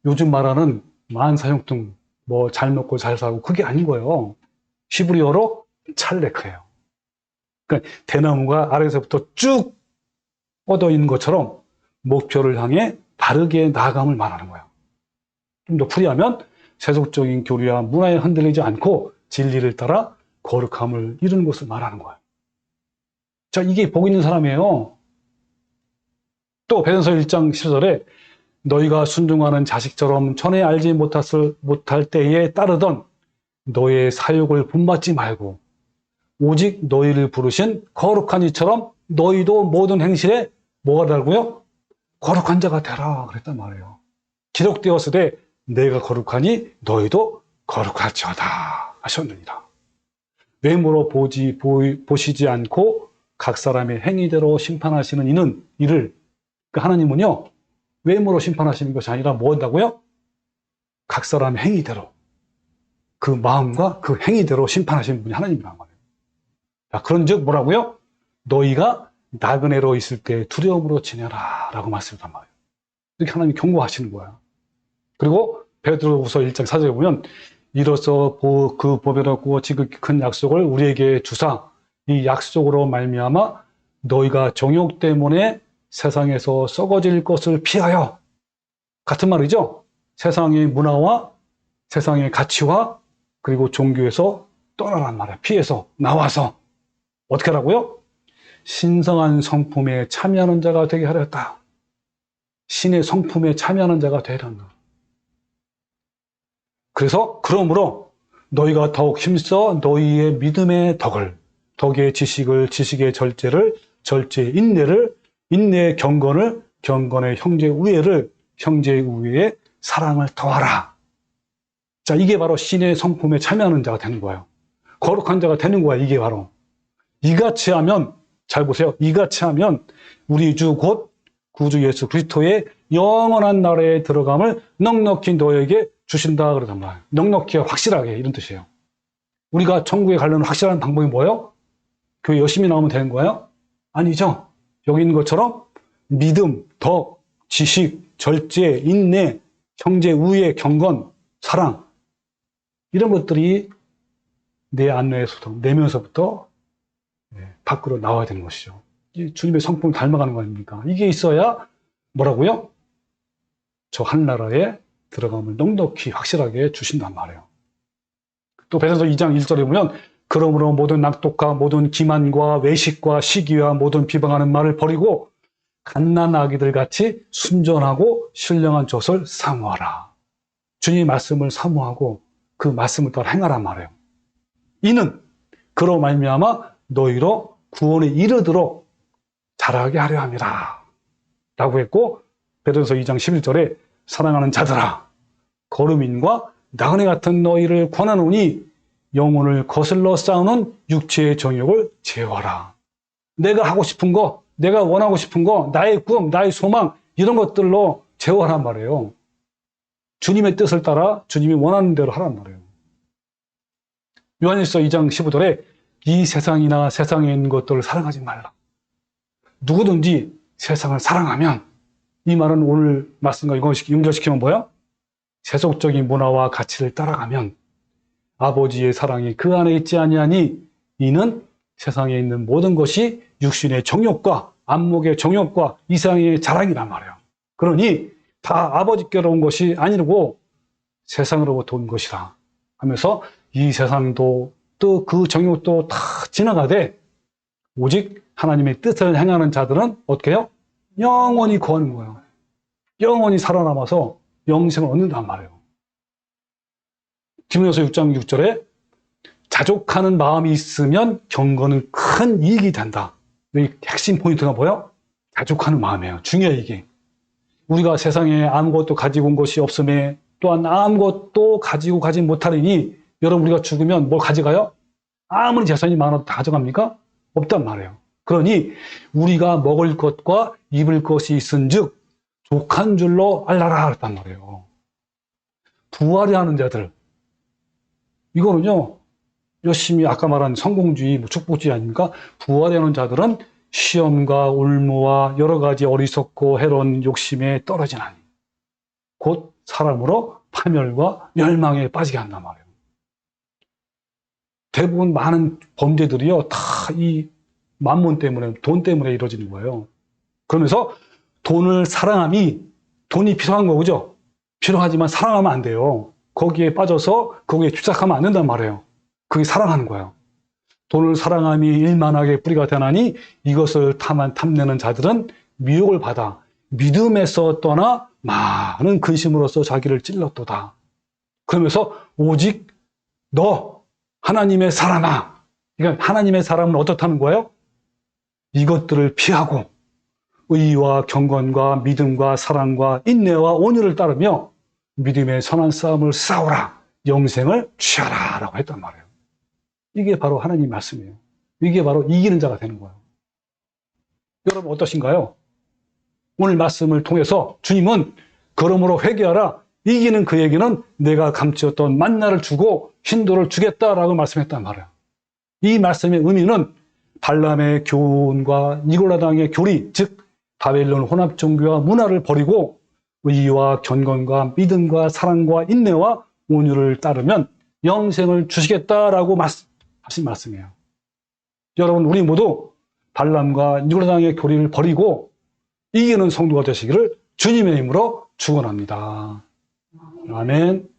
A: 요즘 말하는 만사형통, 뭐 잘 먹고 잘 살고 그게 아닌 거예요. 히브리어로 찰레크예요. 그러니까 대나무가 아래에서부터 쭉 뻗어 있는 것처럼 목표를 향해 바르게 나아감을 말하는 거예요. 좀 더 풀이하면 세속적인 교리와 문화에 흔들리지 않고 진리를 따라 거룩함을 이루는 것을 말하는 거예요. 자, 이게 복 있는 사람이에요. 또 베드로서 1장 10절에 너희가 순종하는 자식처럼 전에 알지 못할 때에 따르던 너의 사욕을 본받지 말고 오직 너희를 부르신 거룩한 이처럼 너희도 모든 행실에 뭐가 되라고요? 거룩한 자가 되라 그랬단 말이에요. 기록되었으되 내가 거룩하니 너희도 거룩할지어다 하셨느니라. 외모로 보시지 않고 각 사람의 행위대로 심판하시는 이를 하나님은요, 외모로 심판하시는 것이 아니라 뭐 한다고요? 각 사람의 행위대로, 그 마음과 그 행위대로 심판하시는 분이 하나님이란 말이에요. 자, 그런즉 뭐라고요? 너희가 나그네로 있을 때 두려움으로 지내라 라고 말씀한 말이에요. 이렇게 하나님이 경고하시는 거야. 그리고 베드로후서 1장 4절에 보면 이로써 그 보배롭고 지극히 큰 약속을 우리에게 주사 이 약속으로 말미암아 너희가 정욕 때문에 세상에서 썩어질 것을 피하여, 같은 말이죠. 세상의 문화와 세상의 가치와 그리고 종교에서 떠나란 말이야. 피해서 나와서 어떻게 하라고요? 신성한 성품에 참여하는 자가 되게 하렸다. 신의 성품에 참여하는 자가 되라는 거. 그래서 그러므로 너희가 더욱 힘써 너희의 믿음의 덕의 지식을, 지식의 절제를, 절제의 인내를, 인내의 경건을, 경건의 형제의 우애를, 형제의 우애의 사랑을 더하라. 자, 이게 바로 신의 성품에 참여하는 자가 되는 거예요. 거룩한 자가 되는 거야, 이게 바로. 이같이 하면, 잘 보세요. 이같이 하면 우리 주 곧 구주 예수 그리스도의 영원한 나라에 들어감을 넉넉히 너에게 주신다 그러단 말이에요. 넉넉히 확실하게 이런 뜻이에요. 우리가 천국에 가려는 확실한 방법이 뭐예요? 교회 열심히 나오면 되는 거예요? 아니죠. 여기 있는 것처럼 믿음, 덕, 지식, 절제, 인내, 형제, 우애, 경건, 사랑 이런 것들이 내 안내에서부터, 내면서부터 밖으로 나와야 되는 것이죠. 주님의 성품을 닮아가는 거 아닙니까? 이게 있어야 뭐라고요? 저 한나라에 들어감을 넉넉히 확실하게 주신단 말이에요. 또 베드로서 2장 1절에 보면 그러므로 모든 낙독과 모든 기만과 외식과 시기와 모든 비방하는 말을 버리고 갓난아기들 같이 순전하고 신령한 젖을 사모하라. 주님의 말씀을 사모하고 그 말씀을 따라 행하란 말이에요. 이는 그로 말미암아 너희로 구원에 이르도록 자라게 하려 함이라 라고 했고 베드로서 2장 11절에 사랑하는 자들아 거루민과 나그네 같은 너희를 권하노니 영혼을 거슬러 싸우는 육체의 정욕을 제어하라. 내가 하고 싶은 거, 내가 원하고 싶은 거, 나의 꿈, 나의 소망 이런 것들로 제어하란 말이에요. 주님의 뜻을 따라 주님이 원하는 대로 하란 말이에요. 요한일서 2장 15절에 이 세상이나 세상에 있는 것들을 사랑하지 말라. 누구든지 세상을 사랑하면, 이 말은 오늘 말씀과 이거 연결시키면 뭐야? 세속적인 문화와 가치를 따라가면 아버지의 사랑이 그 안에 있지 아니하니 이는 세상에 있는 모든 것이 육신의 정욕과 안목의 정욕과 이상의 자랑이란 말이에요. 그러니 다 아버지께로 온 것이 아니고 세상으로부터 온 것이라 하면서 이 세상도 또 그 정욕도 다 지나가되 오직 하나님의 뜻을 행하는 자들은 어떻게 해요? 영원히 거하는 거예요. 영원히 살아남아서 영생을 얻는단 말이에요. 디모데후서 6장 6절에 자족하는 마음이 있으면 경건은 큰 이익이 된다. 이 핵심 포인트가 뭐예요? 자족하는 마음이에요. 중요해 이게. 우리가 세상에 아무것도 가지고 온 것이 없음에 또한 아무것도 가지고 가지 못하리니 여러분 우리가 죽으면 뭘 가져가요? 아무리 재산이 많아도 다 가져갑니까? 없단 말이에요. 그러니 우리가 먹을 것과 입을 것이 있은즉 족한 줄로 알라라 했단 말이에요. 부활이 하는 자들 이거는요 열심히 아까 말한 성공주의, 축복주의 아닙니까? 부활이 하는 자들은 시험과 올무와 여러 가지 어리석고 해로운 욕심에 떨어지나니 곧 사람으로 파멸과 멸망에 빠지게 한단 말이에요. 대부분 많은 범죄들이요 다 이 만몬 때문에, 돈 때문에 이루어지는 거예요. 그러면서 돈을 사랑함이, 돈이 필요한 거죠. 필요하지만 사랑하면 안 돼요. 거기에 빠져서 거기에 집착하면 안 된단 말이에요. 그게 사랑하는 거예요. 돈을 사랑함이 일만하게 뿌리가 되나니 이것을 탐내는 자들은 미혹을 받아 믿음에서 떠나 많은 근심으로써 자기를 찔렀도다. 그러면서 오직 너 하나님의 사람아, 그러니까 하나님의 사람은 어떻다는 거예요? 이것들을 피하고 의와 경건과 믿음과 사랑과 인내와 온유를 따르며 믿음의 선한 싸움을 싸우라, 영생을 취하라 라고 했단 말이에요. 이게 바로 하나님 말씀이에요. 이게 바로 이기는 자가 되는 거예요. 여러분 어떠신가요? 오늘 말씀을 통해서 주님은 그러므로 회개하라, 이기는 그에게는 내가 감추었던 만나를 주고 hin도를 주겠다라고 말씀했단 말이에요. 이 말씀의 의미는 발람의 교훈과 니골라당의 교리, 즉 바벨론 혼합 종교와 문화를 버리고 의와 경건과 믿음과 사랑과 인내와 온유를 따르면 영생을 주시겠다라고 하신 말씀이에요. 여러분 우리 모두 발람과 니골라당의 교리를 버리고 이기는 성도가 되시기를 주님의 이름으로 축원합니다. 아멘.